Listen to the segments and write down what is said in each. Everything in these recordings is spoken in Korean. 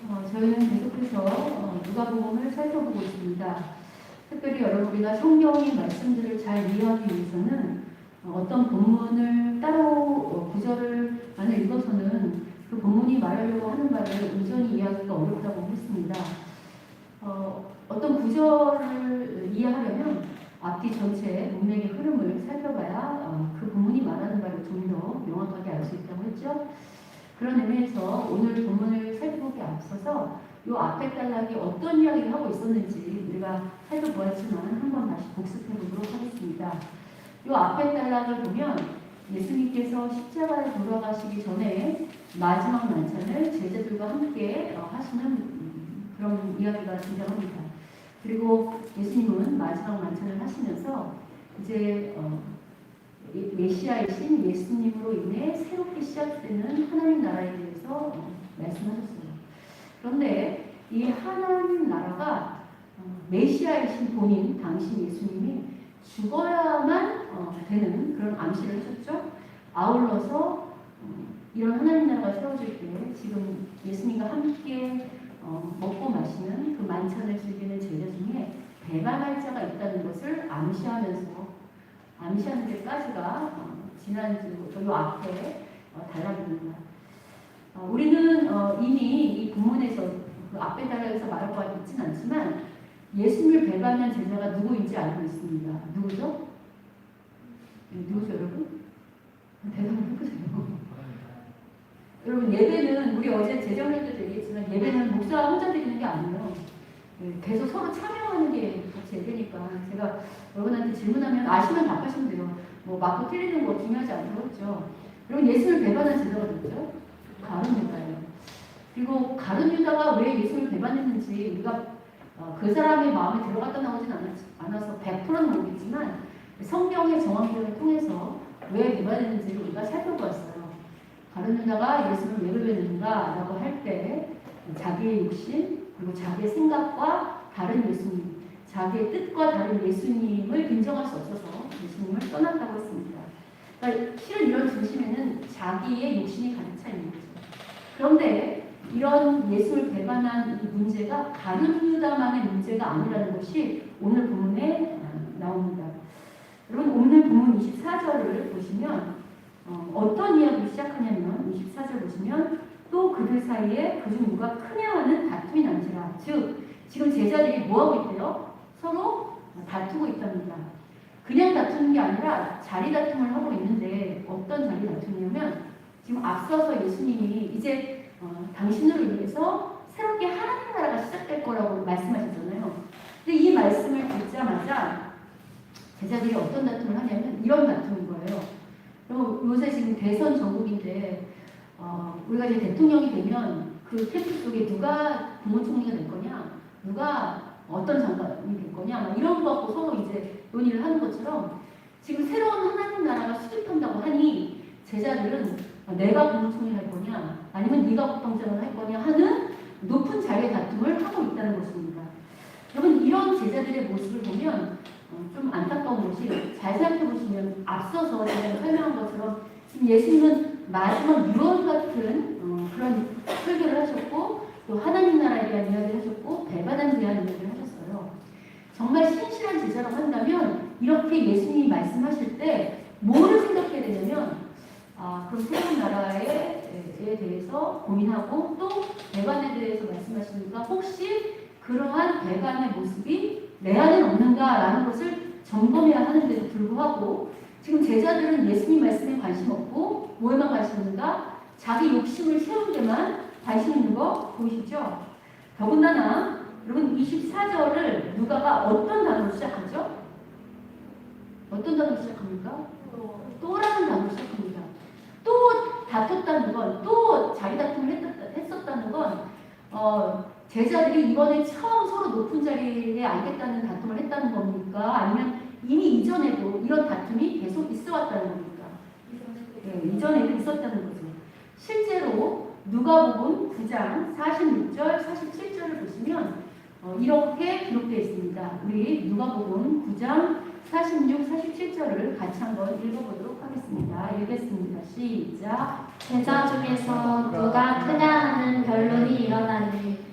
저희는 계속해서 누가복음을 살펴보고 있습니다. 특별히 여러분 우리가 성경의 말씀들을 잘 이해하기 위해서는 어떤 본문을 따로 구절을 만약 읽어서는 그 본문이 말하려고 하는 바를 온전히 이해하기가 어렵다고 했습니다. 어떤 구절을 이해하려면 앞뒤 전체 문맥의 흐름을 살펴봐야 그 본문이 말하는 바를 좀 더 명확하게 알 수 있다고 했죠. 그런 의미에서 오늘 본문을 살펴보기 앞서서 이 앞에 단락이 어떤 이야기를 하고 있었는지 우리가 살펴보았지만 한번 다시 복습해 보도록 하겠습니다. 이 앞에 단락을 보면 예수님께서 십자가에 돌아가시기 전에 마지막 만찬을 제자들과 함께 하시는 그런 이야기가 등장합니다. 그리고 예수님은 마지막 만찬을 하시면서 이제 메시아이신 예수님으로 인해 새롭게 시작되는 하나님 나라에 대해서 말씀하셨어요. 그런데 이 하나님 나라가 메시아이신 본인 당신 예수님이 죽어야만 되는 그런 암시를 하셨죠. 아울러서 이런 하나님 나라가 세워질 때 지금 예수님과 함께 먹고 마시는 그 만찬을 즐기는 제자 중에 배반할 자가 있다는 것을 암시하는 데까지가 지난주 요 앞에 단락입니다. 우리는 이미 이 본문에서 그 앞에 단락에서 말할 것 같지는 않지만 예수님을 배반한 제자가 누구인지 알고 있습니다. 누구죠? 누구죠, 여러분? 대답을 해보세요. 여러분 예배는 우리 어제 재정할 때도 얘기했지만 예배는 목사 혼자 드리는 게 아니에요. 계속 서로 참여하는 게 같이 예배니까 제가 여러분한테 질문하면 아시면 답하시면 돼요. 뭐 맞고 틀리는 거 중요하지 않다고 했죠. 여러분 예수를 배반한 제자가 누구죠? 가룟 유다예요. 그리고 가룟 유다가 왜 예수를 배반했는지 우리가 그 사람의 마음에 들어갔다 나오진 않아서 100%는 모르겠지만 성경의 정황들을 통해서 왜 배반했는지를 우리가 살펴보았어요. 가룟 유다가 예수를 왜 배반했는가라고 할 때 자기의 욕심 그리고 자기의 생각과 다른 예수님, 자기의 뜻과 다른 예수님을 인정할 수 없어서 예수님을 떠났다고 했습니다. 그러니까 실은 이런 중심에는 자기의 욕심이 가득 차 있는 거죠. 그런데 이런 예수를 배반한 이 문제가 가룟 유다만의 문제가 아니라는 것이 오늘 본문에 나옵니다. 여러분 오늘 본문 24절을 보시면 어떤 이야기를 시작하냐면 24절 보시면 또 그들 사이에 그중 누가 크냐 하는 다툼이 난지라. 즉 지금 제자들이 뭐하고 있대요? 서로 다투고 있답니다. 그냥 다투는 게 아니라 자리 다툼을 하고 있는데 어떤 자리 다툼이냐면 지금 앞서서 예수님이 이제 당신을 위해서 새롭게 하나님 나라가 시작될 거라고 말씀하셨잖아요. 근데 이 말씀을 듣자마자 제자들이 어떤 다툼을 하냐면 이런 다툼인 거예요. 요새 지금 대선 전국인데 우리가 이제 대통령이 되면 그 캠프 속에 누가 국무총리가 될 거냐, 누가 어떤 장관이 될 거냐, 막 이런 거 갖고 서로 이제 논의를 하는 것처럼 지금 새로운 하나님 나라가 수립한다고 하니 제자들은 내가 국무총리 할 거냐, 아니면 네가 국방장관 할 거냐 하는 높은 자리의 다툼을 하고 있다는 것입니다. 여러분 이런 제자들의 모습을 보면 좀 안타까운 것이 잘 살펴보시면 앞서서 제가 설명한 것처럼 지금 예수님은 마지막 유언 같은 그런 설교를 하셨고 또 하나님 나라에 대한 이야기를 하셨고 배반에 대한 이야기를 하셨어요. 정말 신실한 제자라고 한다면 이렇게 예수님이 말씀하실 때 뭐를 생각해야 되냐면 그럼 새로운 나라에 대해서 고민하고 또 배반에 대해서 말씀하시니까 혹시 그러한 배반의 모습이 내 안에 없는가라는 것을 점검해야 하는데도 불구하고 지금 제자들은 예수님 말씀에 관심 없고 뭐에만 관심 있는가? 자기 욕심을 세운 데만 관심 있는 거 보이시죠? 더군다나 여러분 24절을 누가가 어떤 단어로 시작하죠? 어떤 단어로 시작합니까? 또라는 단어로 시작합니다. 또 다퉜다는 건, 또 자기 다툼을 했었다는 건 제자들이 이번에 처음 서로 높은 자리에 앉겠다는 다툼을 했다는 겁니까? 아니면 이미 이전에도 이런 다툼이 계속 있어 왔다는 겁니까? 네, 이전에도 있었다는 거죠. 실제로 누가복음 9장 46절, 47절을 보시면 이렇게 기록되어 있습니다. 우리 누가복음 9장 46, 47절을 같이 한번 읽어보도록 하겠습니다. 읽겠습니다. 시작. 제자 중에서 누가 크냐 하는 변론이 일어나니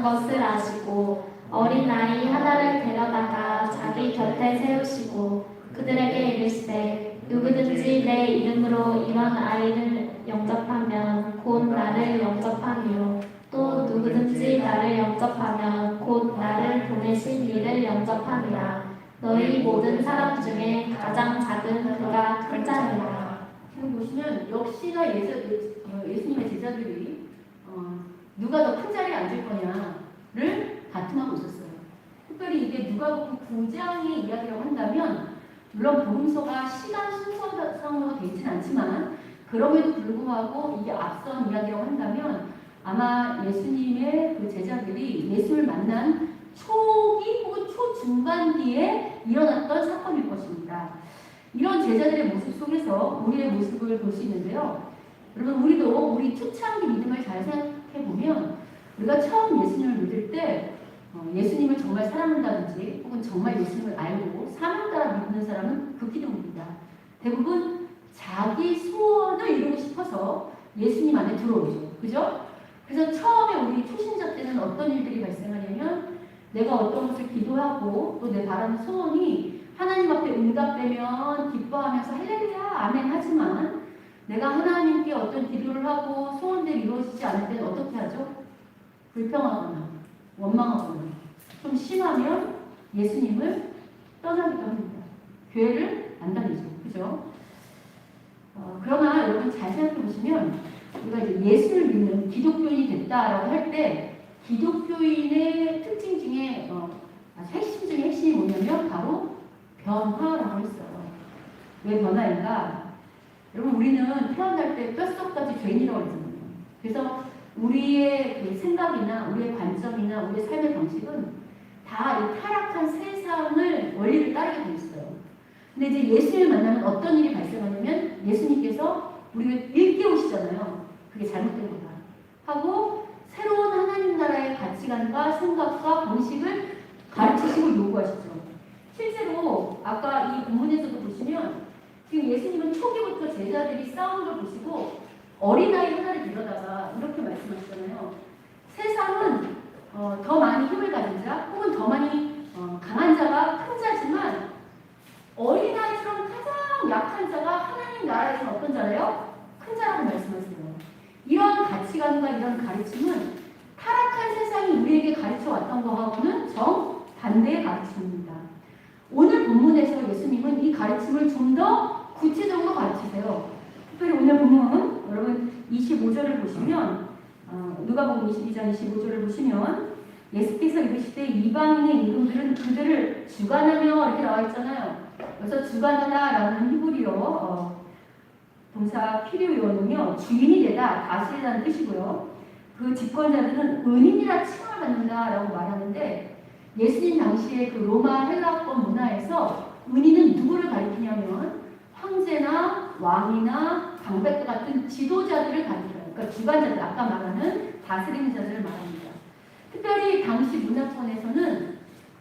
것을 아시고 어린아이 하나를 데려다가 자기 곁에 세우시고 그들에게 이르시되 누구든지 내 이름으로 이런 아이를 영접하면 곧 나를 영접하며 또 누구든지 나를 영접하면 곧 나를 보내신 이를 영접하리라. 너희 모든 사람 중에 가장 작은 그가 큰 자니라. 지금 보시면 역시나 예수님의 제자들이 누가 더 큰 자리에 앉을 거냐를 다툼하고 있었어요. 특별히 이게 누가복음 9장의 이야기라고 한다면 물론 복음서가 시간 순서상으로 되어 있지는 않지만 그럼에도 불구하고 이게 앞선 이야기라고 한다면 아마 예수님의 그 제자들이 예수를 만난 초기 혹은 초중반기에 일어났던 사건일 것입니다. 이런 제자들의 모습 속에서 우리의 모습을 볼 수 있는데요. 여러분 우리도 우리 초창기 믿음을 잘 생각해 보면 우리가 처음 예수님을 믿을 때 예수님을 정말 사랑한다든지 혹은 정말 예수님을 알고 사명 따라 믿는 사람은 극히 드뭅니다. 대부분 자기 소원을 이루고 싶어서 예수님 안에 들어오죠. 그죠? 그래서 처음에 우리 초신자 때는 어떤 일들이 발생하냐면 내가 어떤 것을 기도하고 또 내 바라는 소원이 하나님 앞에 응답되면 기뻐하면서 할렐루야 아멘 하지만 내가 하나님께 어떤 기도를 하고 소원들이 이루어지지 않을 때는 어떻게 하죠? 불평하거나 원망하거나 좀 심하면 예수님을 떠나기도 합니다. 교회를 안 다니죠. 그죠? 그러나 여러분 잘 생각해 보시면 우리가 이제 예수를 믿는 기독교인이 됐다라고 할 때 기독교인의 특징 중에 핵심 중에 핵심이 뭐냐면 바로 변화라고 했어요. 왜 변화인가? 여러분 우리는 태어날 때 뼛속까지 죄인이라고 했잖아요. 그래서 우리의 그 생각이나 우리의 관점이나 우리의 삶의 방식은 다 이 타락한 세상을 원리를 따르게 돼 있어요. 근데 이제 예수님을 만나면 어떤 일이 발생하냐면 예수님께서 우리를 일깨우시잖아요. 그게 잘못된 거다 하고 새로운 하나님 나라의 가치관과 생각과 방식을 가르치시고 요구하시죠. 실제로 아까 이 본문에서도 보시면 지금 예수님은 초기부터 제자들이 싸운 걸 보시고 어린아이 하나를 데려다가 이렇게 말씀하시잖아요. 세상은 더 많이 힘을 가진 자 혹은 더 많이 강한 자가 큰 자지만 어린아이처럼 가장 약한 자가 하나님 나라에서는 어떤 자래요? 큰 자라고 말씀하세요. 이런 가치관과 이런 가르침은 타락한 세상이 우리에게 가르쳐 왔던 거하고는 정반대의 가르침입니다. 오늘 본문에서 예수님은 이 가르침을 좀 더 구체적으로 가르치세요. 특별히 오늘 본문 여러분 25절을 보시면 누가복음 22장 25절을 보시면 예수께서 이르시되 이방인의 임금들은 그들을 주관하며 이렇게 나와 있잖아요. 그래서 주관하다라는 히브리어 동사 필요요는요 주인이 되다 다스리다는 뜻이고요. 그 집권자들은 은인이라 칭을 받는다라고 말하는데 예수님 당시에 그 로마 헬라권 문화에서 은인은 누구를 가리키냐면 황제나 왕이나 방백과 같은 지도자들을 가리켜요. 그러니까 주관자들, 아까 말하는 다스리는 자들을 말합니다. 특별히 당시 문화권에서는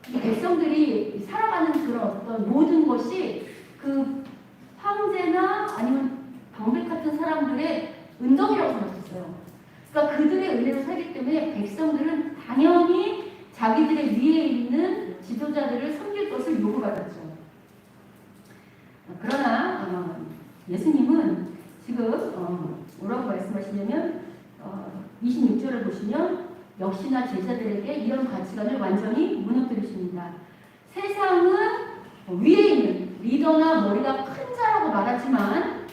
이 백성들이 살아가는 그런 어떤 모든 것이 그 황제나 아니면 방백 같은 사람들의 은덕이라고 생각했어요. 그러니까 그들의 은혜로 살기 때문에 백성들은 당연히 자기들의 위에 있는 지도자들을 섬길 것을 요구받았죠. 그러나 예수님은 지금 뭐라고 말씀하시냐면 26절을 보시면 역시나 제자들에게 이런 가치관을 완전히 무너뜨리십니다. 세상은 위에 있는 리더나 머리가 큰 자라고 말하지만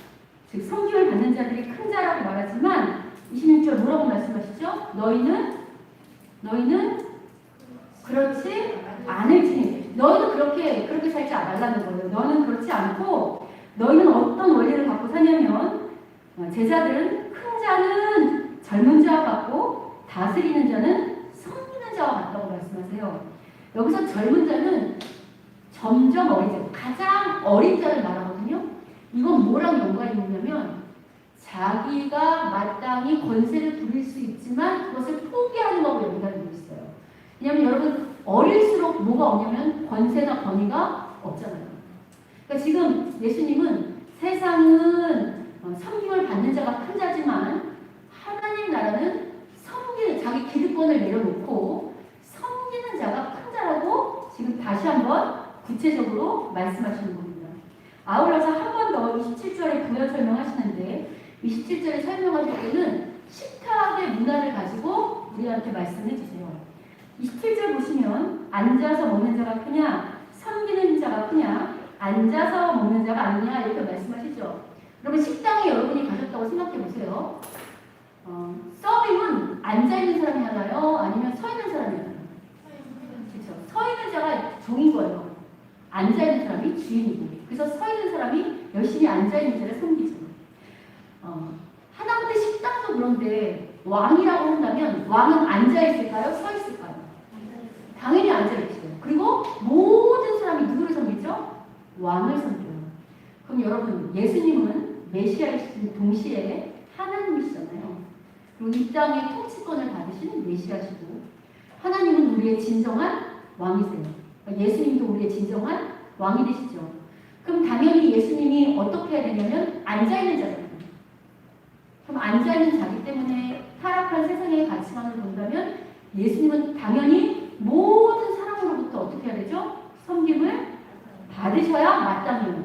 즉 성경을 받는 자들이 큰 자라고 말하지만 26절 뭐라고 말씀하시죠? 너희는 그렇지 않을지 너희는 그렇게 살지 말라는 거예요. 너는 그렇지 않고 너희는 어떤 원리를 갖고 사냐면 제자들은 큰 자는 젊은 자와 같고 다스리는 자는 섬기는 자와 같다고 말씀하세요. 여기서 젊은 자는 점점 어리죠. 가장 어린 자를 말하거든요. 이건 뭐랑 연관이 있냐면 자기가 마땅히 권세를 부릴 수 있지만 그것을 포기하는 거하고 연관이 있어요. 왜냐하면 여러분 어릴수록 뭐가 없냐면 권세나 권위가 없잖아요. 그러니까 지금 예수님은 세상은 섬김을 받는 자가 큰 자지만 하나님 나라는 섬기는 자기 기득권을 내려놓고 한번 구체적으로 말씀하시는 겁니다. 아울러서 한 번 더 27절에 부연 설명하시는데 27절에 설명하실 때는 식탁의 문화를 가지고 우리한테 말씀해 주세요. 27절 보시면 앉아서 먹는 자가 크냐 섬기는 자가 크냐 앉아서 먹는 자가 아니냐 이렇게 말씀하시죠. 그러면 식당에 여러분이 가셨다고 생각해 보세요. 서빙은 앉아있는 사람이 하나요? 아니면 서 있는 사람이 하나요? 그렇죠. 서 있는 자가 종인 거예요. 앉아있는 사람이 주인이고. 그래서 서 있는 사람이 열심히 앉아있는 자를 섬기죠. 하다못해 식당도 그런데 왕이라고 한다면 왕은 앉아있을까요? 서 있을까요? 당연히 앉아있죠. 그리고 모든 사람이 누구를 섬기죠? 왕을 섬겨요. 그럼 여러분 예수님은 메시아이신 동시에 하나님이시잖아요. 그리고 이 땅의 통치권을 받으신 메시아시고 하나님은 우리의 진정한 왕이세요. 예수님도 우리의 진정한 왕이 되시죠. 그럼 당연히 예수님이 어떻게 해야 되냐면 앉아있는 자잖아요. 그럼 앉아있는 자기 때문에 타락한 세상의 가치관을 본다면 예수님은 당연히 모든 사람으로부터 어떻게 해야 되죠? 섬김을 받으셔야 마땅해요.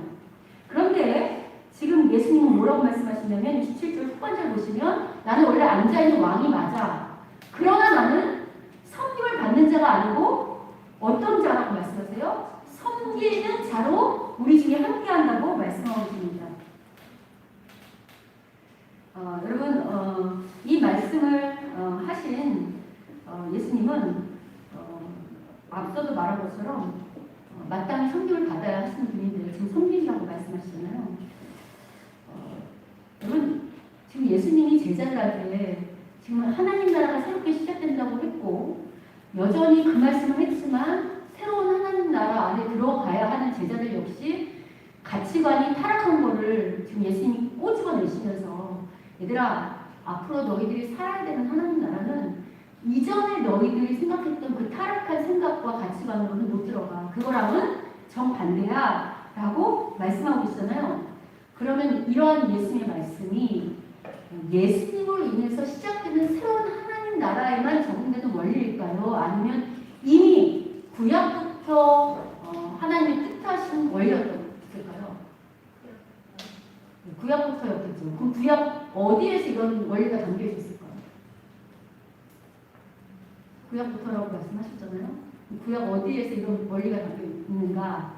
그런데 지금 예수님은 뭐라고 말씀하시냐면 27절 후반절 보시면 나는 원래 앉아있는 왕이 맞아. 그러나 나는 섬김을 받는 자가 아니고 어떤 자라고 말씀하세요? 섬기는 자로 우리 중에 함께한다고 말씀하고 있습니다. 여러분 이 말씀을 하신 예수님은 앞서도 말한 것처럼 마땅히 섬김을 받아야 하시는 분인데 지금 섬기라고 말씀하시잖아요. 여러분 지금 예수님이 제자를 할 때 지금 하나님 나라가 새롭게 시작된다고 했고 여전히 그 말씀을 했지만 새로운 하나님 나라 안에 들어가야 하는 제자들 역시 가치관이 타락한 거를 지금 예수님이 꼬집어내시면서 얘들아 앞으로 너희들이 살아야 되는 하나님 나라는 이전에 너희들이 생각했던 그 타락한 생각과 가치관으로는 못 들어가. 그거랑은 정반대야 라고 말씀하고 있잖아요. 그러면 이러한 예수님의 말씀이 예수님으로 인해서 시작되는 새로운 하나님 나라에만 적용되는 원리일까요? 아니면 이미 구약부터 하나님의 뜻하신 원리였을까요? 구약부터였겠죠. 그럼 구약 어디에서 이런 원리가 담겨 있었을까요? 구약부터라고 말씀하셨잖아요. 구약 어디에서 이런 원리가 담겨 있는가?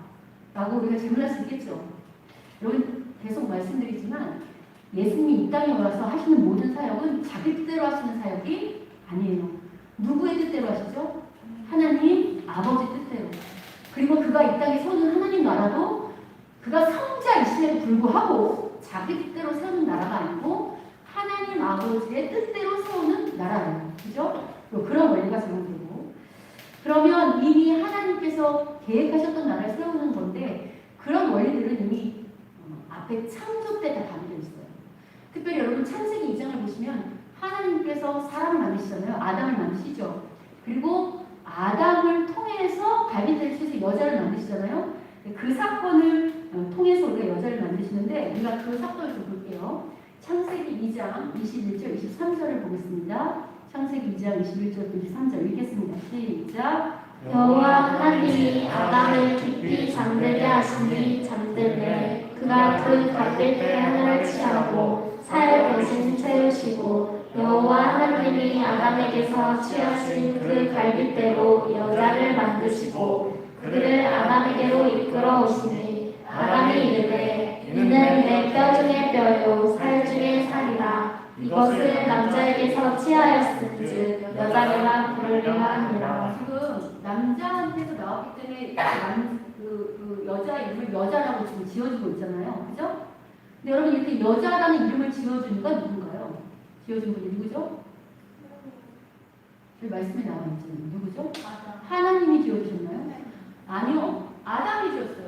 라고 우리가 질문할 수 있겠죠. 여러분 계속 말씀드리지만 예수님이 이 땅에 와서 하시는 모든 사역은 자기 뜻대로 하시는 사역이 아니에요. 누구의 뜻대로 하시죠? 하나님 아버지 뜻대로. 그리고 그가 이 땅에 세우는 하나님 나라도 그가 성자이심에도 불구하고 자기 뜻대로 세우는 나라가 아니고 하나님 아버지의 뜻대로 세우는 나라예요. 그죠? 그런 원리가 적용되고 그러면 이미 하나님께서 계획하셨던 나라를 세우는 건데 그런 원리들은 이미 앞에 창조 때 다 담겨 있어요. 특별히 여러분 창세기 2장을 보시면 하나님께서 사람을 만드시잖아요. 아담을 만드시죠. 그리고 아담을 통해서 갈빗대를 치서 여자를 만드시잖아요. 그 사건을 통해서 우리가 여자를 만드시는데 우리가 그 사건을 좀 볼게요. 창세기 2장 21절 23절을 보겠습니다. 창세기 2장 21절 23절 읽겠습니다. 시작. 여호와 하나님이 아담을 깊이 잠들게 하시니 잠들매 그가 그 갈대의 하나를 취하고 살 대신 채우시고 여호와 하나님이 아담에게서 취하신 그 갈빗대로 여자를 만드시고 그를 아담에게로 이끌어 오시니 아담이 이르되 이는 내 뼈 중에 뼈요 살 중에 살이라 이것을 남자에게서 취하였은즉 여자라 부르려 하니라. 지금 남자한테서 나왔기 때문에 그 여자 이름을 여자라고 지금 지어주고 있잖아요. 그죠? 근데 여러분 이렇게 여자라는 이름을 지어준 건 누군가요? 지어준 분이 누구죠? 여기 말씀에 나와 있잖아요. 누구죠? 하나님이 지어주셨나요? 아니요. 아담이 지었어요.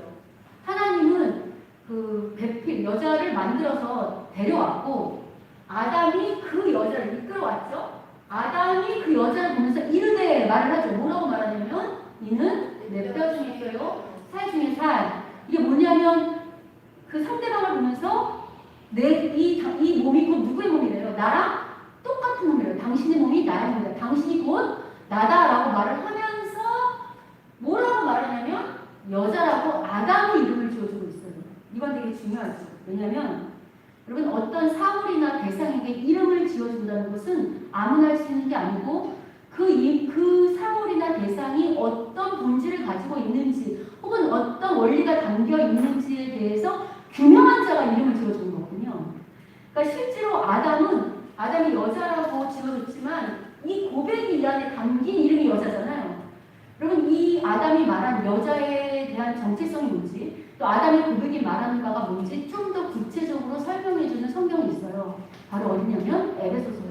하나님은 그 배필 여자를 만들어서 데려왔고 아담이 그 여자를 이끌어왔죠. 아담이 그 여자를 보면서 이르되 말을 하죠. 뭐라고 말하냐면 이는 내 뼈 중에 뼈요 살 중에 살. 이게 뭐냐면 그 상대방을 보면서 이 몸이 곧 누구의 몸이래요? 나랑 똑같은 몸이래요. 당신의 몸이 나의 몸이다. 당신이 곧 나다라고 말을 하면서 뭐라고 말하냐면 여자라고 아담의 이름을 지어주고 있어요. 이건 되게 중요하죠. 왜냐하면 여러분 어떤 사물이나 대상에게 이름을 지어준다는 것은 아무나 할 수 있는 게 아니고 그 사물이나 대상이 어떤 본질을 가지고 있는지 혹은 어떤 원리가 담겨 있는지에 대해서 규명한 자가 이름을 지어주는 거거든요. 그러니까 실제로 아담이 여자라고 지어줬지만 이 고백이 이 안에 담긴 이름이 여자잖아요. 여러분 이 아담이 말한 여자에 대한 정체성이 뭔지 또 아담의 고백이 말하는 바가 뭔지 좀 더 구체적으로 설명해주는 성경이 있어요. 바로 어디냐면 에베소서예요.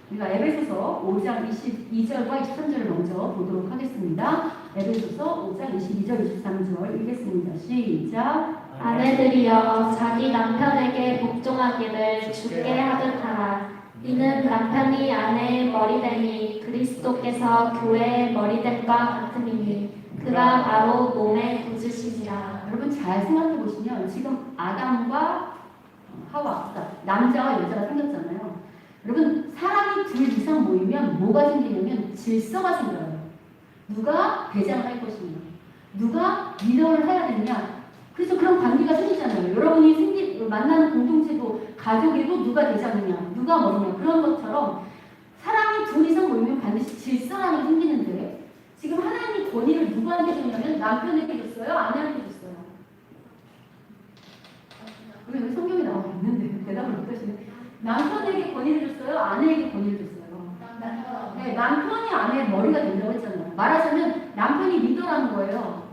우리가 에베소서 5장 22절과 23절을 먼저 보도록 하겠습니다. 에베소서 5장 22절 23절 읽겠습니다. 시작. 아내들이여 자기 남편에게 복종하기를 주께 하듯 하라. 이는 남편이 아내의 머리됨이 그리스도께서 교회의 머리됨과 같음이니 그가 바로 몸의 구주시니라. 여러분 잘 생각해 보시면 지금 아담과 하와, 그러니까 남자와 여자가 생겼잖아요. 여러분 사람이 둘 이상 모이면 뭐가 생기냐면 질서가 생겨요. 누가 대장을 할 것이냐, 누가 리더를 해야 되냐. 그래서 그런 관계가 생기잖아요. 여러분이 만나는 공동체도 가족에도 누가 대장이냐, 누가 뭐냐 그런 것처럼 사람이 둘 이상 모이면 반드시 질서라는 게 생기는데 지금 하나님이 권위를 누구한테 줬냐면 남편에게 줬어요? 아내한테 줬어요? 왜 성경에 나와 있는데 대답을 못하시네. 남편에게 권위를 줬어요? 아내에게 권위를 줬어요? 네, 남편이 아내의 머리가 된다고 했잖아요. 말하자면 남편이 리더라는 거예요.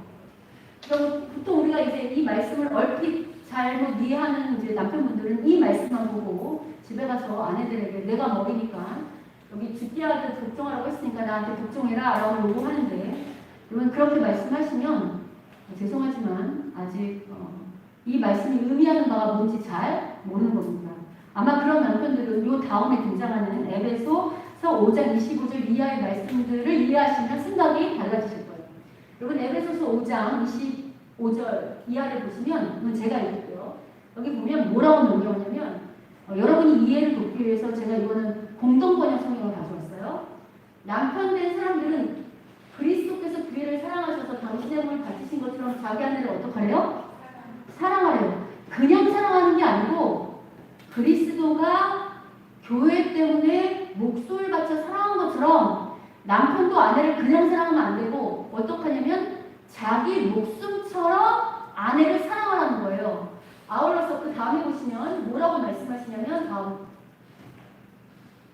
그럼 보통 우리가 이제 이 말씀을 얼핏 잘못 이해하는 이제 남편분들은 이 말씀만 보고 집에 가서 아내들에게 내가 머리니까 여기 주띠아들 복종하라고 했으니까 나한테 복종해라 라고 요구하는데 그러면 그렇게 말씀하시면 죄송하지만 아직 이 말씀이 의미하는 바가 뭔지 잘 모르는 겁니다. 아마 그런 남편들은 요 다음에 등장하는 에베소서 5장 25절 이하의 말씀들을 이해하시면 생각이 달라지실 거예요. 여러분 에베소서 5장 25절 이하를 보시면 이건 제가 읽을게요. 여기 보면 뭐라고 넘겨오냐면 여러분이 이해를 돕기 위해서 제가 이거는 공동번역 성경을 가져왔어요. 남편된 사람들은 그리스도께서 교회를 사랑하셔서 당신의 몸을 바치신 것처럼 자기 아내를 어떡하래요? 사랑하래요. 그냥 사랑하는 게 아니고 그리스도가 교회 때문에 목숨을 바쳐 사랑한 것처럼 남편도 아내를 그냥 사랑하면 안 되고 어떡하냐면 자기 목숨처럼 아내를 사랑하라는 거예요. 아울러서 그 다음에 보시면 뭐라고 말씀하시냐면 다음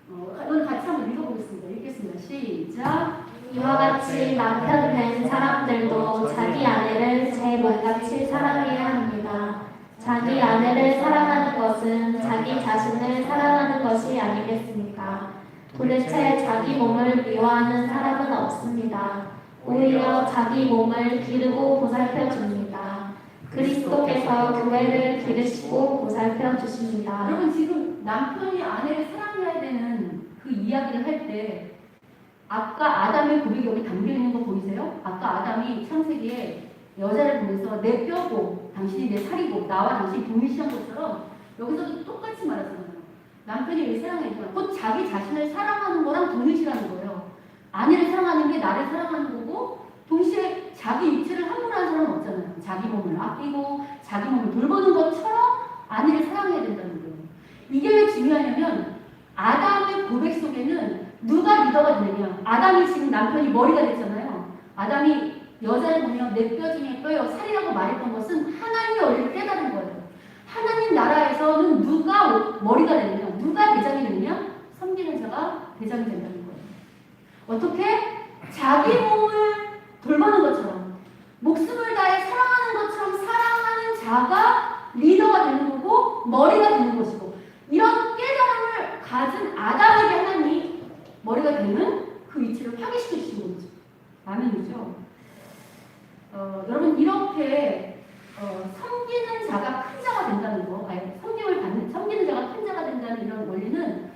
이건 같이 한번 읽어보겠습니다. 읽겠습니다. 시작. 이와 같이 남편 된 사람들도 자기 아내를 제 몸같이 사랑해야 합니다. 자기 아내를 사랑하는 것은 자기 자신을 사랑하는 것이 아니겠습니까? 도대체 자기 몸을 미워하는 사람은 없습니다. 오히려 자기 몸을 기르고 보살펴 줍니다. 그리스도께서 교회를 기르시고 보살펴 주십니다. 여러분 지금 남편이 아내를 사랑해야 되는 그 이야기를 할 때 아까 아담의 고백이 여기 담겨 있는 거 보이세요? 아까 아담이 창세기에 여자를 보면서 내 뼈고 당신이 내 살이고 나와 당신이 동일시한 것처럼 여기서도 똑같이 말하잖아요. 남편이 왜 사랑해야 되나? 곧 자기 자신을 사랑하는 거랑 동일시라는 거예요. 아내를 사랑하는 게 나를 사랑하는 거고 동시에 자기 육체를 함몰하는 사람은 없잖아요. 자기 몸을 아끼고 자기 몸을 돌보는 것처럼 아내를 사랑해야 된다는 거예요. 이게 왜 중요하냐면 아담의 고백 속에는 누가 리더가 되느냐. 아담이 지금 남편이 머리가 됐잖아요. 아담이 여자를 보면 내 뼈 중에 뼈요 살이라고 말했던 것은 하나님의 원리를 깨달은 거예요. 하나님 나라에서는 누가 머리가 되느냐, 누가 대장이 되느냐, 섬기는 자가 대장이 된다는 거예요. 어떻게? 자기 몸을 돌보는 것처럼 목숨을 다해 사랑하는 것처럼 사랑하는 자가 리더가 되는 거고 머리가 되는 것이고 이런 깨달음을 가진 아담에게 하나님이 머리가 되는 그 위치를 파괴시켜 주신 거죠. 아멘이죠. 여러분 이렇게 섬기는 자가 큰 자가 된다는 거, 섬기는 자가 큰 자가 된다는 이런 원리는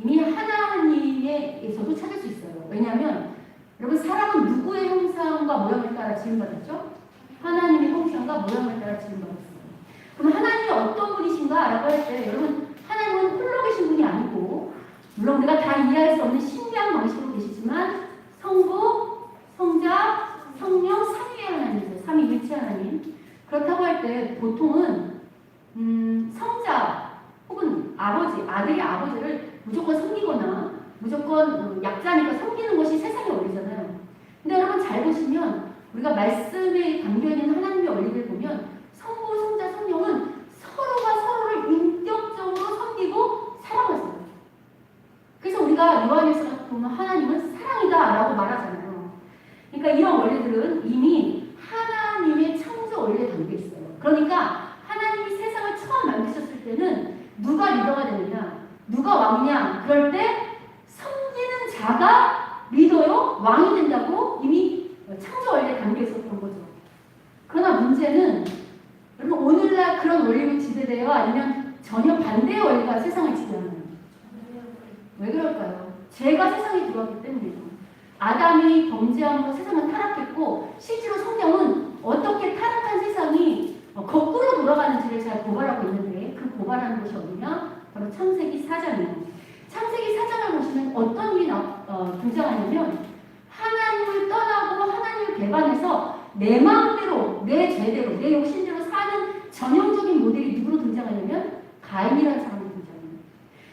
이미 하나님에서도 찾을 수 있어요. 왜냐하면 여러분 사람은 누구의 형상과 모양을 따라 지음받았죠? 하나님의 형상과 모양을 따라 지음받았어요. 그럼 하나님이 어떤 분이신가 라고 할 때 여러분 하나님은 홀로 계신 분이 아니고 물론 우리가 다 이해할 수 없는 신비한 방식으로 계시지만 성부, 성자, 성령, 삼위의 하나님이세요. 삼위일체 하나님. 그렇다고 할 때 보통은 성자 혹은 아버지, 아들이 아버지를 무조건 섬기거나 무조건 약자니까 섬기는 것이 세상의 원리잖아요. 근데 여러분 잘 보시면 우리가 말씀에 담겨있는 하나님의 원리를 보면 성부, 성자, 성령은 서로가 서로를 인격적으로 섬기고 사랑하세요. 그래서 우리가 요한일서 보면 하나님은 사랑이다라고 말하잖아요. 그러니까 이런 원리들은 이미 하나님의 창조 원리에 담겨 있어요. 그러니까 하나님이 세상을 처음 만드셨을 때는 누가 리더가 되느냐, 누가 왕이냐, 그럴 때 섬기는 자가 리더요, 왕이 된다고 이미 창조 원리에 담겨 있었던 거죠. 그러나 문제는 여러분 오늘날 그런 원리로 지배돼요? 아니면 전혀 반대의 원리가 세상을 지배하나요? 왜 그럴까요? 죄가 세상에 들어왔기 때문이에요. 아담이 범죄함으로 세상은 타락했고 실제로 성경은 어떻게 타락한 세상이 거꾸로 돌아가는지를 잘 고발하고 있는데 그 고발하는 것이 어디냐? 바로 창세기 4장이에요. 창세기 4장을 보시면 어떤 일이 등장하냐면 하나님을 떠나고 하나님을 배반해서 내 마음대로, 내 죄대로, 내 욕심대로 사는 전형적인 모델이 누구로 등장하냐면 가인이라는 사람이 등장해요.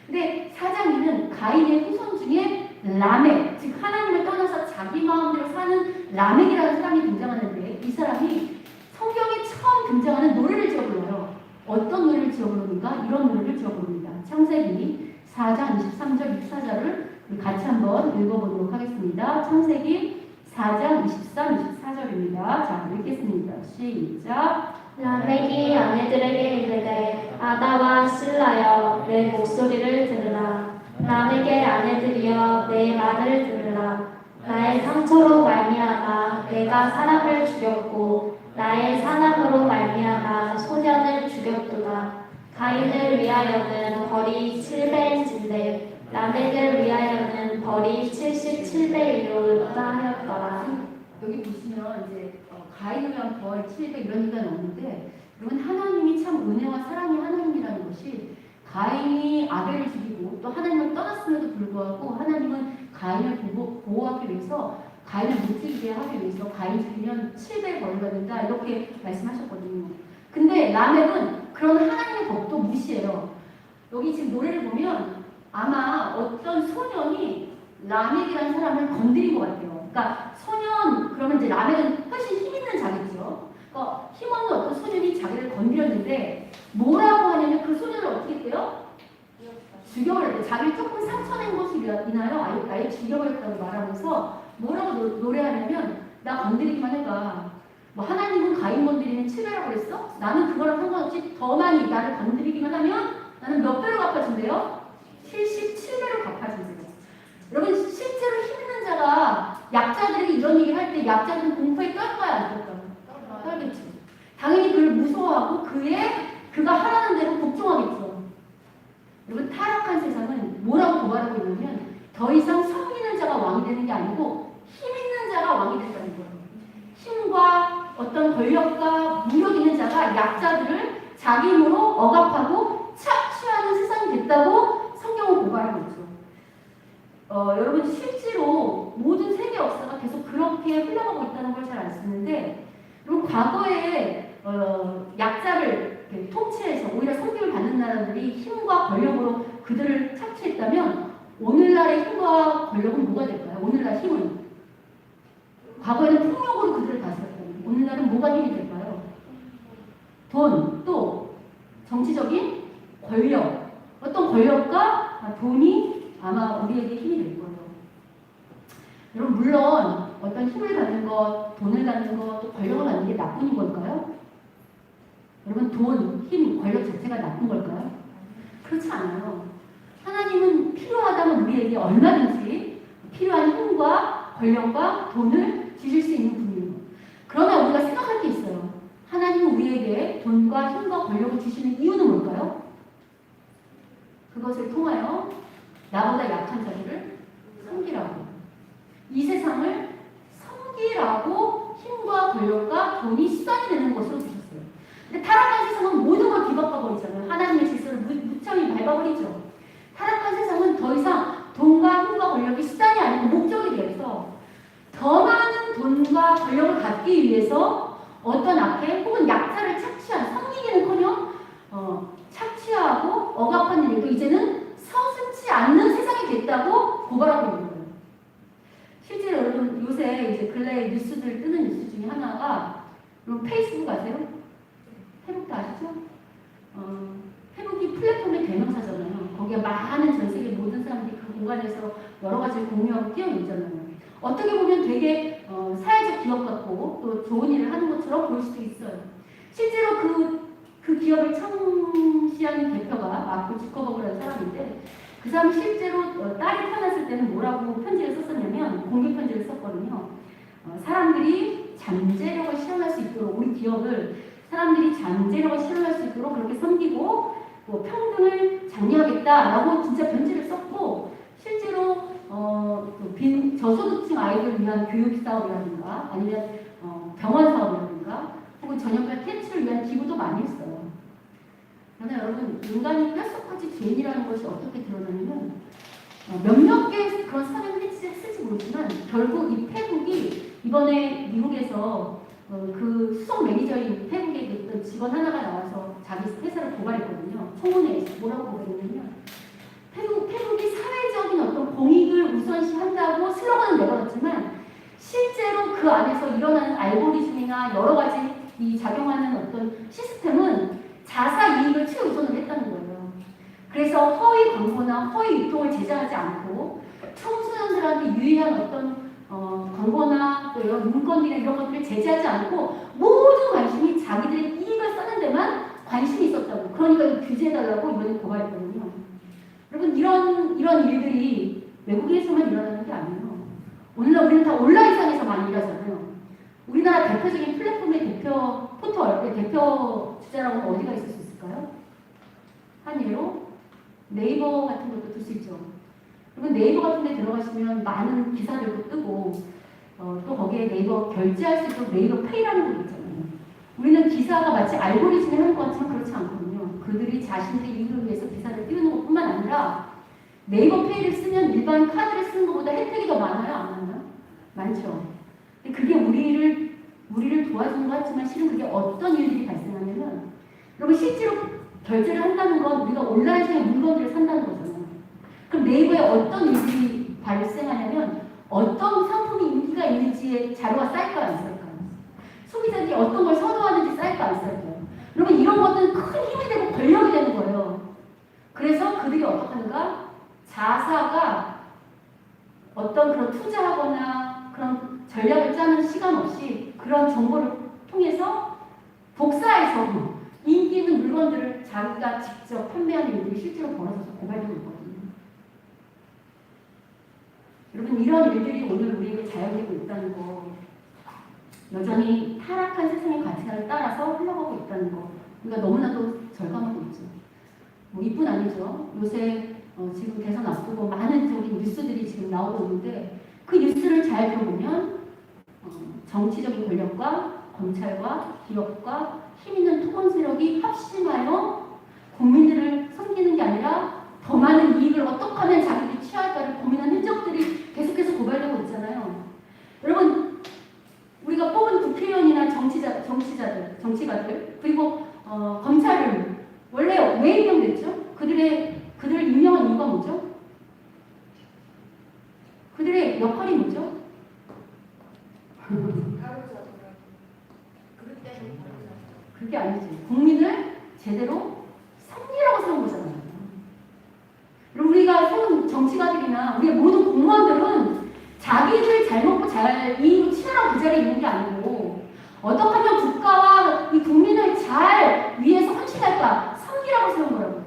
근데 4장에는 가인의 후손 중에 라멕, 즉 하나님을 떠나서 자기 마음대로 사는 라멕이라는 사람이 등장하는데 이 사람이 성경에 처음 등장하는 노래를 지어 불러요. 어떤 노래를 지어 부르는가? 이런 노래를 지어 부릅니다. 창세기 4장 23절 24절을 우리 같이 한번 읽어보도록 하겠습니다. 창세기 4장 23, 24절입니다. 자, 읽겠습니다. 시작. 라멕이 아내들에게 이르되 아다와 실라여 내 목소리를 들으라. 라멕의 아내들이여 내 말을 들으라. 나의 상처로 말미암아 내가 사람을 죽였고 나의 사남으로 말미암아 소년을 죽였도다. 가인을 위하여는 벌이 7배인진데 라멕을 위하여는 벌이 77배이로다 하였더라. 여기 보시면 이제 가인을 위한 벌 700 이런 얘기가 나오는데 여러분 하나님이 참 은혜와 사랑의 하나님이라는 것이 가인이 아벨을 죽이고 또 하나님을 떠났음에도 불구하고 하나님은 가인을 보호하기 위해서 가인을 못 죽이게 하기 위해서 가인 죽이면 700 벌을 받는다 이렇게 말씀하셨거든요. 근데 라멕은 그런 하나님의 법도 무시해요. 여기 지금 노래를 보면 아마 어떤 소년이 라멕이라는 사람을 건드린 것 같아요. 그러니까 소년 그러면 이제 라멕은 훨씬 힘 있는 자겠죠. 그러니까 힘없는 어떤 소년이 자기를 건드렸는데 뭐라고 하냐면 그 소년을 어떻게 했대요? 죽여버렸대. 자기를 조금 상처낸 것이 인하여 아예 죽여버렸다고 말하면서 뭐라고 노래하냐면 나 건드리기만 해봐. 뭐 하나님은 가인 건드리면 7배라고 그랬어? 나는 그거랑 상관없이 더 많이 나를 건드리기만 하면 나는 몇 배로 갚아준대요? 77배로 갚아준대요. 여러분 실제로 힘 있는 자가 약자들이 이런 얘기를 할 때 약자들은 공포에 떨까요? 안 떨까요? 떨겠지. 당연히 그를 무서워하고 그가 하라는 대로 복종하겠죠. 여러분 타락한 세상은 뭐라고 고발하고 있냐면 더 이상 섬기는 자가 왕이 되는 게 아니고 힘 있는 자가 왕이 된다는 거예요. 힘과 어떤 권력과 무력 있는 자가 약자들을 자기 힘으로 억압하고 착취하는 세상이 됐다고 성경은 고발하고 있죠. 여러분 실제로 모든 세계 역사가 계속 그렇게 흘러가고 있다는 걸 잘 안 쓰는데 여러분 과거에 약자를 통치해서 오히려 섬김을 받는 나라들이 힘과 권력으로 그들을 착취했다면 오늘날의 힘과 권력은 뭐가 될까요? 오늘날 힘은 과거에는 폭력으로 그들을 다스렸다면 오늘날은 뭐가 힘이 될까요? 돈, 또 정치적인 권력, 어떤 권력과 돈이 아마 우리에게 힘이 될 거예요. 여러분 물론 어떤 힘을 갖는 것, 돈을 갖는 것, 또 권력을 갖는 게 나쁜 걸까요? 여러분 돈, 힘, 권력 자체가 나쁜 걸까요? 그렇지 않아요. 하나님은 필요하다면 우리에게 얼마든지 필요한 힘과 권력과 돈을 주실 수 있는 분이에요. 그러나 우리가 생각할 게 있어요. 하나님은 우리에게 돈과 힘과 권력을 주시는 이유는 뭘까요? 그것을 통하여 나보다 약한 자들을 섬기라고. 이 세상을 섬기라고 힘과 권력과 돈이 수단이 되는 것으로 주셨어요. 근데 타락한 세상은 모든 걸 뒤바꿔버리잖아요. 하나님의 질서를 무참히 밟아버리죠. 타락한 세상은 더 이상 돈과 힘과 권력이 수단이 아니고 목적이 돼서 더 많은 돈과 권력을 갖기 위해서 어떤 악해 혹은 약자를 섬기기는커녕 착취하고 억압하는 일도 이제는 서슴지 않는 세상이 됐다고 고발하고 있는 거예요. 실제로 여러분 요새 이제 근래 뉴스들 뜨는 뉴스 중에 하나가 여러분 페이스북 아세요? 페북도 아시죠? 페북이 플랫폼의 대명사잖아요. 거기에 많은 전 세계 모든 사람들이 그 공간에서 여러 가지를 공유하고 뛰어놀잖아요. 어떻게 보면 되게 사회적 기업 같고 또 좋은 일을 하는 것처럼 보일 수도 있어요. 실제로 그 기업을 창시한 대표가 마크 주커버그라는 사람인데 그 사람이 실제로 딸이 태어났을 때는 뭐라고 편지를 썼었냐면 공개 편지를 썼거든요. 사람들이 잠재력을 실현할 수 있도록 우리 기업을 사람들이 잠재력을 실현할 수 있도록 그렇게 섬기고 뭐 평등을 장려하겠다라고 진짜 편지를 썼고 실제로 저소득층 아이들 위한 교육 사업이라든가 아니면 병원 사업이라든가 혹은 저녁별 텐츠를 위한 기부도 많이 했어요. 그러나 여러분 인간이 뼛속까지 죄인이라는 것이 어떻게 드러나냐면 몇몇 개의 그런 사람을 했을지 모르지만 결국 이 페북이 이번에 미국에서 그 수석 매니저인 페북에 있던 직원 하나가 나와서 자기 회사를 고발했거든요. 청문회에서 뭐라고 고발했냐면 페북이 사회적인 어떤 공익을 우선시한다고 슬로건을 내걸었지만 실제로 그 안에서 일어나는 알고리즘이나 여러 가지 이 작용하는 어떤 시스템은 자사 이익을 최우선으로 했다는 거예요. 그래서 허위 광고나 허위 유통을 제재하지 않고 청소년들한테 유의한 어떤 광고나 또 이런 문건이나 이런 것들을 제재하지 않고 모든 관심이 자기들의 이익을 쓰는 데만 관심이 있었다고. 그러니까 이거 규제해달라고 이번에 고발했거든요. 여러분 이런 일들이 외국에서만 일어나는 게 아니에요. 오늘날 우리는 다 온라인상에서 많이 일하잖아요. 우리나라 대표적인 플랫폼의 대표 포털, 대표 주자라고 어디가 있을 수 있을까요? 한 예로 네이버 같은 것도 들 수 있죠. 그리고 네이버 같은 데 들어가시면 많은 기사들도 뜨고 또 거기에 네이버 결제할 수 있도록 네이버 페이라는 것도 있잖아요. 우리는 기사가 마치 알고리즘에 하는 것 같지만 그렇지 않거든요. 그들이 자신들의 이익을 위해서 기사를 띄우는 것뿐만 아니라 네이버 페이를 쓰면 일반 카드를 쓰는 것보다 혜택이 더 많아요? 안 많아요? 많죠. 근데 그게 우리를 도와주는 것 같지만 실은 그게 어떤 일들이 발생하냐면 여러분 실제로 결제를 한다는 건 우리가 온라인상에 물건들을 산다는 거잖아요. 그럼 네이버에 어떤 일들이 발생하냐면 어떤 상품이 인기가 있는지의 자료가 쌓일까 안 쌓일까요? 소비자들이 어떤 걸 선호하는지 쌓일까 안 쌓일까요? 여러분 이런 것들은 큰 힘이 되고 권력이 되는 거예요. 그래서 그들이 어떻게 하는가? 자사가 어떤 그런 투자하거나 그런 전략을 짜는 시간 없이 그런 정보를 통해서 복사해서 인기 있는 물건들을 자기가 직접 판매하는 일들이 실제로 벌어져서 고발되고 있거든요. 여러분 이런 일들이 오늘 우리에게 자연되고 있다는 거, 여전히 타락한 세상의 가치관을 따라서 흘러가고 있다는 거 우리가 너무나도 절감하고 있죠. 뭐 이뿐 아니죠. 요새 지금 대선 앞두고 많은 저기 뉴스들이 지금 나오고 있는데 그 뉴스를 잘 들어보면 정치적인 권력과 검찰과 기업과 힘 있는 토건 세력이 합심하여 국민들을 섬기는 게 아니라 더 많은 이익을 어떻게 하면 자기들이 취할까를 고민하는 흔적들이 계속해서 고발되고 있잖아요. 여러분 우리가 뽑은 국회의원이나 정치가들 그리고 검찰은 원래 왜 임명됐죠? 그들을 임명한 이유가 뭐죠? 그들의 역할이 뭐죠? 그게 아니지. 국민을 제대로 섬기라고 세운 거잖아요. 그리고 우리가 세운 정치가들이나 우리의 모든 공무원들은 자기들 잘 먹고 잘 이익을 취하라고 그 자리에 있는 게 아니고 어떻게 하면 국가와 이 국민을 잘 위해서 헌신할까 섬기라고 세운 거라고.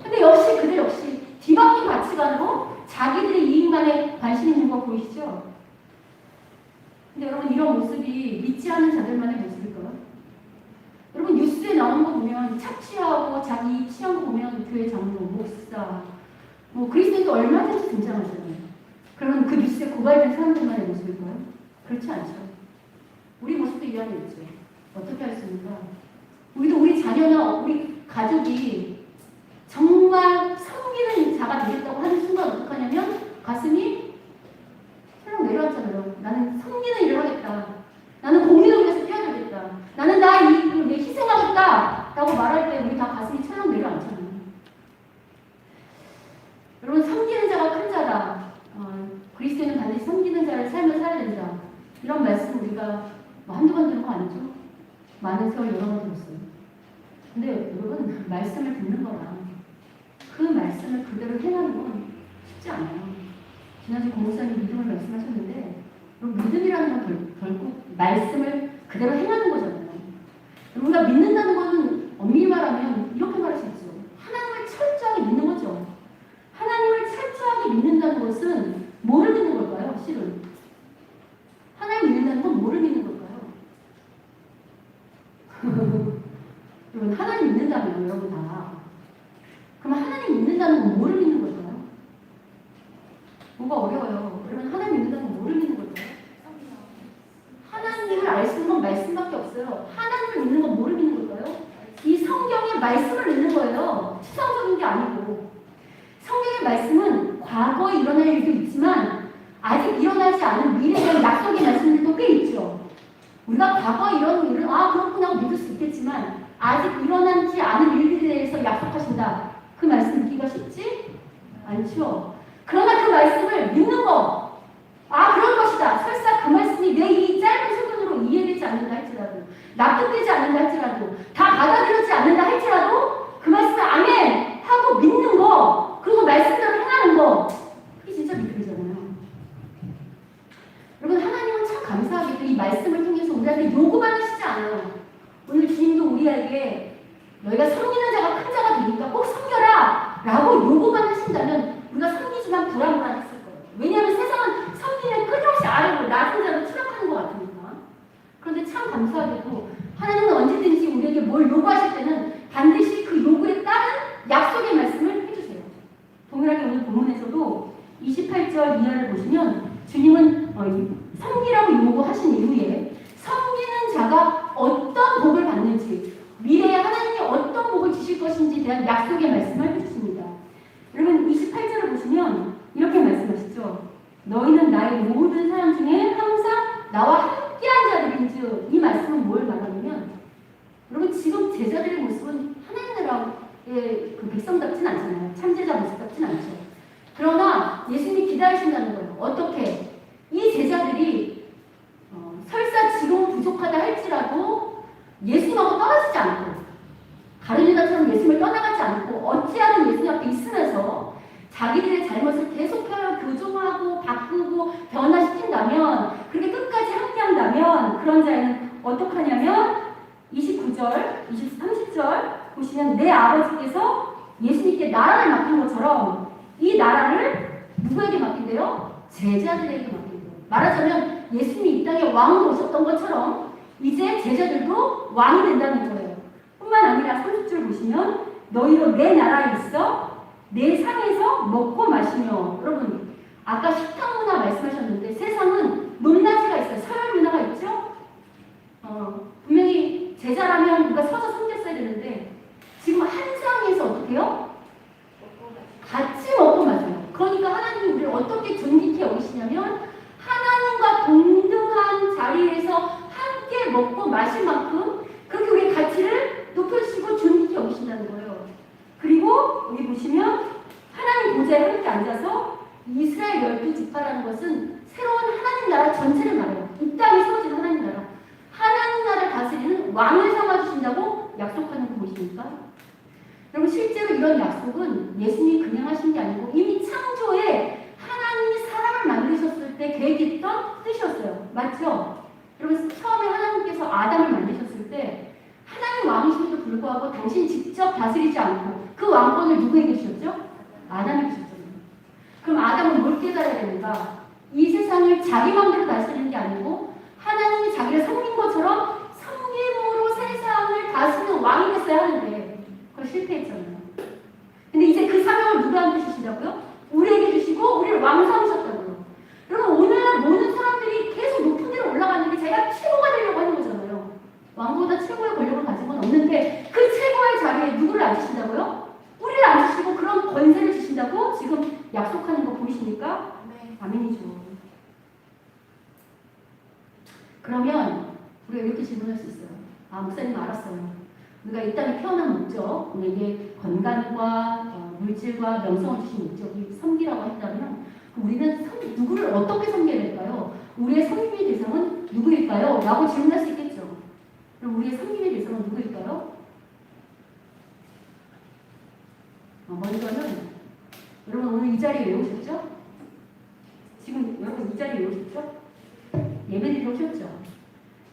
근데 역시 그들 역시 뒤바뀐 가치관으로 자기들의 이익만에 관심 있는 거 보이시죠? 근데 여러분 이런 모습이 믿지 않는 자들만의 모습일까요? 여러분 뉴스에 나오는 거 보면 착취하고 자기 취한 거 보면 교회 장로, 목사, 뭐 그리스도인도 얼마든지 등장하잖아요. 그러면 그 뉴스에 고발된 사람들만의 모습일까요? 그렇지 않죠. 우리 모습도 이 안에 있죠. 어떻게 할 수 있는가? 우리도 우리 자녀나 우리 가족이 정말 섬기는 자가 되겠다고 하는 순간 어떻게 하냐면 가슴이 철렁 내려앉잖아요. 나는 섬기는 일을 하겠다. 나는 공익을 위해서 뛰어들겠다. 제가 뭐 한두 번 들은 거 아니죠? 많은 세월 여러 번 들었어요. 근데 여러분, 말씀을 듣는 거랑 그 말씀을 그대로 행하는 건 쉽지 않아요. 지난주 공목사님 믿음을 말씀하셨는데, 믿음이라는 건 결국 말씀을 그대로 행하는 거잖아요. 우리가 믿는다는 것은 엄밀히 말하면 이렇게 말할 수 있죠. 하나님을 철저하게 믿는 거죠. 하나님을 철저하게 믿는다는 것은 뭐를 믿는 걸까요? 실은 하나님 믿는다는 건 뭐를 믿는 걸까요? 여러분, 하나님 믿는다면 여러분 다, 그럼 하나님 믿는다는 건 뭐를 믿는 걸까요? 뭐가 어려워요. 그러면 하나님 믿는다는 건 뭐를 믿는 걸까요? 하나님을 알 수 있는 건 말씀밖에 없어요. 하나님을 믿는 건 뭐를 믿는 걸까요? 이 성경의 말씀을 믿는 거예요. 추상적인 게 아니고. 성경의 말씀은 과거에 일어날 일도 있지만 아직 일어나지 않은 미래에 대한 약속의 말씀들도 꽤 있죠. 우리가 과거에 이런 일을 그렇구나 하고 믿을 수 있겠지만 아직 일어나지 않은 일들에 대해서 약속하신다. 그 말씀 믿기가 쉽지 않죠. 그러나 그 말씀을 믿는 거, 그런 것이다. 설사 그 말씀이 내 이 짧은 수준으로 이해되지 않는다 할지라도, 납득되지 않는다 할지라도, 다 받아들여지지 않는다 할지라도 그 말씀을 아멘 하고 믿는 거, 그리고 말씀대로 행하는 거, 그게 진짜 믿음이잖아요. 여러분, 하나님은 참 감사하게도 이 말씀을 통해서 우리한테 요구만 하시지 않아요. 오늘 주님도 우리에게 너희가 섬기는 자가 큰 자가 되니까 꼭 섬겨라 라고 요구만 하신다면 우리가 섬기지만 불안불안했을 거예요. 왜냐하면 세상은 섬기는 끊임없이 아래로 낮은 자로 추락하는 것 같으니까. 그런데 참 감사하게도 하나님은 언제든지 우리에게 뭘 요구하실 때는 반드시 그 요구에 따른 약속의 말씀을 해주세요. 동일하게 오늘 본문에서도 28절 이하를 보시면 주님은 섬기라고 요구하신 이후에 섬기는 자가 어떤 복을 받는지, 미래에 하나님이 어떤 복을 주실 것인지에 대한 약속의 말씀을 해주십니다. 여러분, 28절을 보시면 이렇게 말씀하시죠. 너희는 나의 모든 사람 중에 항상 나와 함께한 자들인즉. 이 말씀은 뭘 말하냐면, 여러분, 지금 제자들의 모습은 하나님 나라의 그 백성답진 않잖아요. 참제자 모습답진 않죠. 그러나 예수님이 기다리신다는 거예요. 어떻게? 이 제자들이 설사 지금 부족하다 할지라도 예수님하고 떨어지지 않고, 다른 유다처럼 예수님을 떠나가지 않고 어찌하든 예수님 앞에 있으면서 자기들의 잘못을 계속해서 교정하고 바꾸고 변화시킨다면, 그렇게 끝까지 함께한다면 그런 자에는 어떻게 하냐면 29절, 30절 보시면 내 아버지께서 예수님께 나라를 맡긴 것처럼 이 나라를 누구에게 맡긴대요? 제자들에게 맡긴대요. 말하자면 예수님이 이 땅에 왕으로 오셨던 것처럼 이제 제자들도 왕이 된다는 거예요. 뿐만 아니라 30절 보시면 너희로 내 나라에 있어 내 상에서 먹고 마시며. 여러분, 아까 식탁 문화 말씀하셨는데 세상은 논낮이가 있어요. 서열 문화가 있죠. 분명히 제자라면 우리가 서서 섬겼어야 되는데 지금 한 상에서 어떻게 해요? 같이 먹고 마셔요. 그러니까 하나님이 우리를 어떻게 존귀케 여기시냐면 하나님과 동등한 자리에서 함께 먹고 마실 만큼 그렇게 우리의 가치를 높여주시고 존귀케 여기신다는 거예요. 그리고 여기 보시면 하나님 보좌에 함께 앉아서 이스라엘 12지파라는 것은 새로운 하나님 나라 전체를 말해요. 이 땅에 세워진 하나님 나라. 하나님 나라를 다스리는 왕을 삼아주신다고 약속하는 거 보십니까? 여러분, 실제로 이런 약속은 예수님이 그냥 하신 게 아니고 이미 창조에 하나님이 사람을 만드셨을 때 계획했던 뜻이었어요. 맞죠? 여러분, 처음에 하나님께서 아담을 만드셨을 때 하나님 왕이심에도 불구하고 당신 직접 다스리지 않고 그 왕권을 누구에게 주셨죠? 아담에게 주셨잖아요. 그럼 아담은 뭘 깨달아야 됩니까? 이 세상을 자기 마음대로 다스리는 게 아니고 하나님이 자기를 섬긴 것처럼 섬김으로 세상을 다스리는 왕이 됐어야 하는데 그걸 실패했잖아요. 근데 이제 그 사명을 누구한테 주시다고요? 우리에게 주시고 우리를 왕 삼으셨다고요. 여러분, 오늘날 모든 사람들이 계속 높은 데로 올라가는데 자기가 최고가 되려고 하는 거잖아요. 왕보다 최고의 권력을 가진 건 없는데 그 최고의 자리에 누구를 앉히신다고요? 우리를 앉히시고 그런 권세를 주신다고 지금 약속하는 거 보이십니까? 네. 아멘이죠. 그러면 우리가 이렇게 질문할 수 있어요. 목사님 알았어요. 우리가 이 땅에 태어난 목적, 우리에게 건강과 물질과 명성을 주신 목적이 섬기라고 했다면 우리는 누구를 어떻게 섬겨야 될까요? 우리의 섬김의 대상은 누구일까요? 라고 질문할 수 있겠죠. 그럼 우리의 섬김의 대상은 누구일까요? 먼저는 여러분 오늘 이 자리에 왜 오셨죠? 지금 여러분 이 자리에 왜 오셨죠? 예배드리러 오셨죠?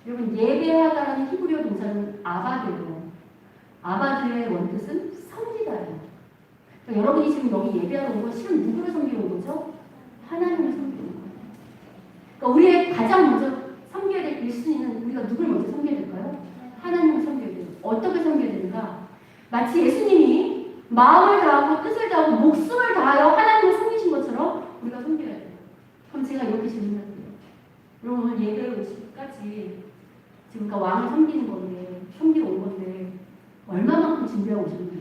여러분 예배하다라는 히브리어 동사는 아바드예요. 아바드의 원뜻은 섬기다예요. 그러니까 여러분이 지금 여기 예배하러 온 건 실은 누구를 섬기러 온 거죠? 하나님을 섬기는 거예요. 그러니까 우리의 가장 먼저 섬겨야 될 1순위는 우리가 누굴 먼저 섬겨야 될까요? 하나님을 섬겨야 돼요. 어떻게 섬겨야 되는가? 마치 예수님이 마음을 다하고 뜻을 다하고 목숨을 다하여 하나님을 섬기신 것처럼 우리가 섬겨야 돼요. 그럼 제가 이렇게 질문할게요. 여러분 오늘 예배에 오시기까지 지금 그러니까 왕을 섬기는 건데 섬기러 온 건데 얼마만큼 준비하고 오셨나요?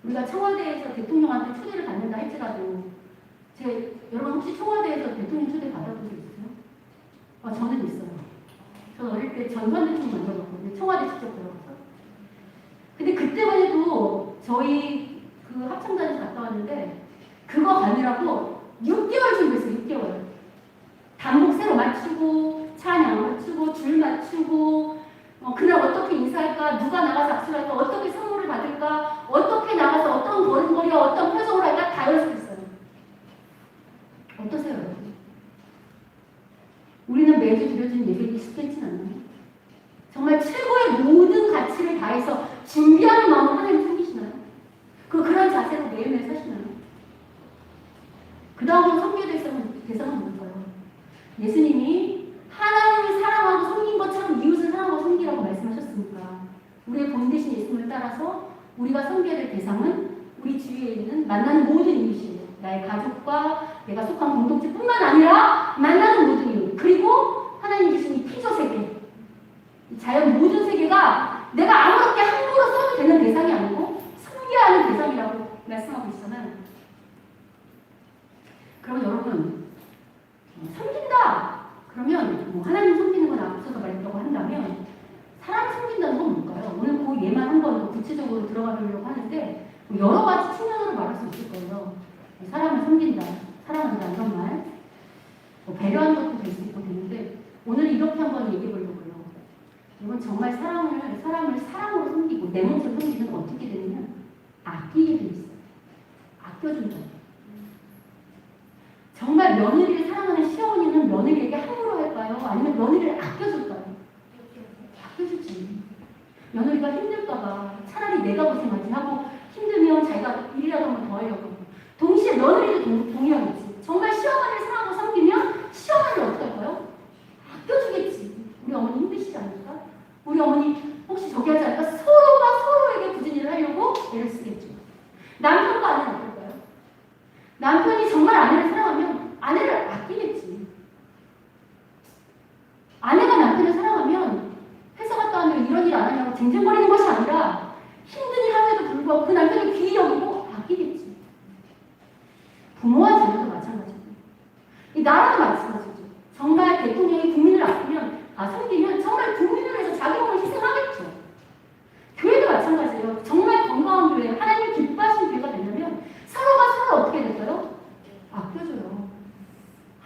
우리가 청와대에서 대통령한테 초대를 받는다 할지라도 여러분 혹시 청와대에서 대통령 초대 받아본 적 있어요? 저는 있어요. 저는 어릴 때 전선 대통령 만나봤거든요. 청와대 직접 들어가서. 근데 그때만 해도 저희 그 합창단에서 갔다 왔는데 그거 가느라고 6개월 준비했어요. 6개월. 단복 새로 맞추고 찬양 맞추고 줄 맞추고 그날 어떻게 인사할까, 누가 나가서 악수를 할까, 어떻게 선물을 받을까, 어떻게 나가서 어떤 걸음걸이와 어떤 표정을 할까 다 연습했어요. 어떠세요, 여러분? 우리는 매주 드려지는 예배에 익숙해지진 않나요? 정말 최고의 모든 가치를 다해서 준비하는 마음으로 하나님 섬기시나요? 그런 자세로 매일매일 사시나요? 그 다음으로 섬겨야 될 대상은 뭘까요? 예수님이 하나님을 사랑하고 섬긴 것처럼 이웃을 사랑하고 섬기라고 말씀하셨으니까 우리의 본 대신 예수님을 따라서 우리가 섬겨야 될 대상은 우리 주위에 있는 만나는 모든 이웃이에요. 나의 가족과 내가 속한 공동체뿐만 아니라 만나는 모든 이웃, 그리고 하나님 주신 이 피조 세계, 이 자연 모든 세계가 내가 아무렇게 함부로 써도 되는 대상이 아니고 섬겨야 하는 대상이라고 말씀하고 있잖아요. 그럼 여러분 섬긴다 그러면 하나님 섬기는 건 앞서서 말했다고 한다면 사람 섬긴다는 건 뭘까요? 오늘 그 예만 한번 구체적으로 들어가려고 하는데 여러 가지 측면으로 말할 수 있을 거예요. 사람을 섬긴다, 사랑한다 이런 말, 배려하는 것도 될 수 있고 되는데 오늘 이렇게 한번 얘기해 보려고요. 이건 정말 사람을 사랑으로 섬기고 내 몸을 섬기면 어떻게 되느냐? 아끼게 돼 있어요. 아껴준다. 정말 며느리를 사랑하는 시어머니는 며느리에게 함부로 할까요? 아니면 며느리를 아껴줄까요? 아껴주지. 며느리가 힘들까봐 차라리 내가 고생하지 하고 힘들면 자기가 일이라도 한번 더 하려고. 동시에 며느리도 동의하겠지. 정말 시어머니를 사랑하고 섬기면 시어머니를 어떻게 할까요? 아껴주겠지. 우리 어머니 힘드시지 않을까? 우리 어머니 혹시 저기 하지 않을까? 서로가 서로에게 굳은 일을 하려고 애를 쓰겠죠. 남편과 아내는 어떨까요? 남편이 정말 아내를 사랑하면 아내를 아끼겠지. 아내가 남편을 사랑하면 회사 갔다 오면 이런 일 안 하냐고 쟁쟁거리는 것이 아니라 힘든 일 함에도 불구하고 그 남편을 귀히 여기고 아끼겠지. 부모와 자녀도 마찬가지고 이 나라도 마찬가지죠. 정말 대통령이 국민을 아끼면 섬기면 정말 국민을 위해서 자기 몸을 희생하겠죠. 교회도 마찬가지예요. 정말 건강한 교회, 하나님 기뻐하시는 교회가 되려면 서로가 서로 어떻게 될까요? 아껴줘요.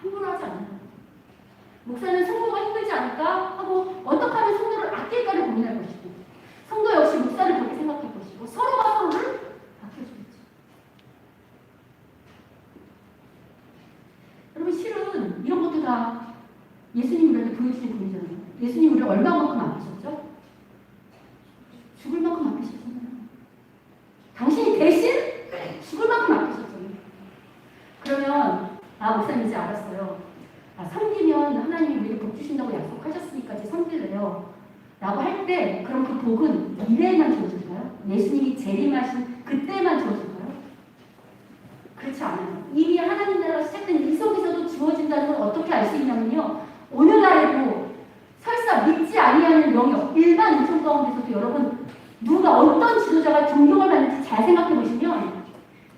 함부로 하지 않아요. 목사는 성도가 힘들지 않을까 하고 어떻게 하면 성도를 아낄까를 고민할 것이고 성도 역시 목사를 그렇게 생각할 것이고 서로가 서로를 아껴주겠죠. 여러분 실은 이런 것도 다 예수님이 우리한테 보여주신 분이잖아요. 예수님 우리를 얼마만큼 아끼셨죠? 죽을 만큼 아끼셨잖아요. 당신이 대신 죽을 만큼 아끼셨잖아요. 그러면 목사님 이제 알았어요. 섬기면 하나님이 우리에게 복 주신다고 약속하셨으니까 이제 섬길래요. 라고 할 때 그럼 그 복은 미래에만 주어질까요? 예수님이 재림하신 그때만 주어질까요? 그렇지 않아요. 이미 하나님 나라가 시작된 이 속에서도 주어진다는 걸 어떻게 알 수 있냐면요. 오늘날에도 설사 믿지 아니하는 영역, 일반 인종 가운데서도 여러분 누가 어떤 지도자가 존경을 받는지 잘 생각해 보시면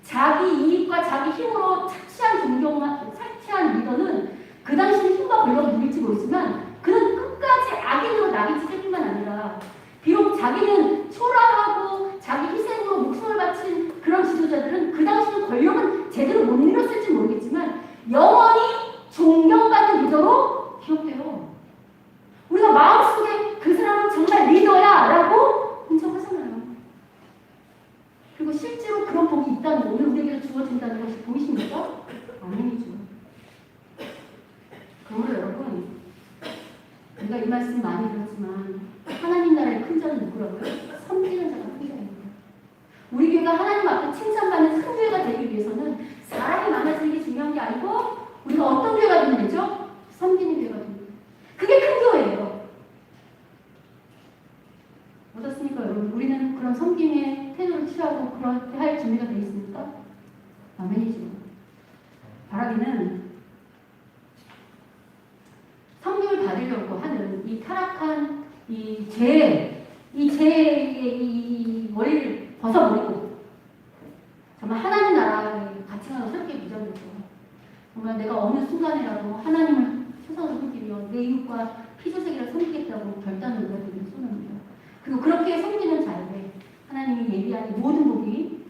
자기 이익과 자기 힘으로 착취한 리더는 그 당시에 힘과 권력을 누릴지 모르지만 그는 끝까지 악인으로 낙이 찢을 뿐만 아니라 비록 자기는 초라하고 자기 희생으로 목숨을 바친 그런 지도자들은 그 당시에 권력은 있다는 것이 보이십니까? 아멘이죠. 그러므로 여러분, 우리가 이 말씀 많이 들었지만 하나님 나라의 큰 자는 누구라고요? 섬기는 자가 큰 자입니다. 우리 교회가 하나님 앞에 칭찬받는 큰 교회가 되기 위해서는 사람이 많아지는 게 중요한 게 아니고 우리가 어떤 교회가 되면 되죠? 섬기는 교회가 됩니다. 그게 큰 교회예요. 어떻습니까 여러분? 우리는 그런 섬김의 태도를 취하고 그렇게 할 준비가 되어 있습니까? 아멘이죠. 바라기는 섬김을 받으려고 하는 이 타락한 이 죄의 이 머리를 벗어버리고 정말 하나님 나라의 가치관을 새롭게 묻어내고 정말 내가 어느 순간이라도 하나님을 최선으로 섬기며 내 이웃과 피조세계를 섬기겠다고 결단을 내리는 소명입니다. 그리고 그렇게 섬기는 자에게 하나님이 예비한 이 모든 복이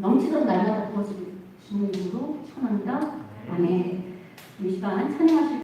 넘치도록 날마다 부어지는 주님의 이름으로 축원합니다. 아멘. 이 시간 찬양하실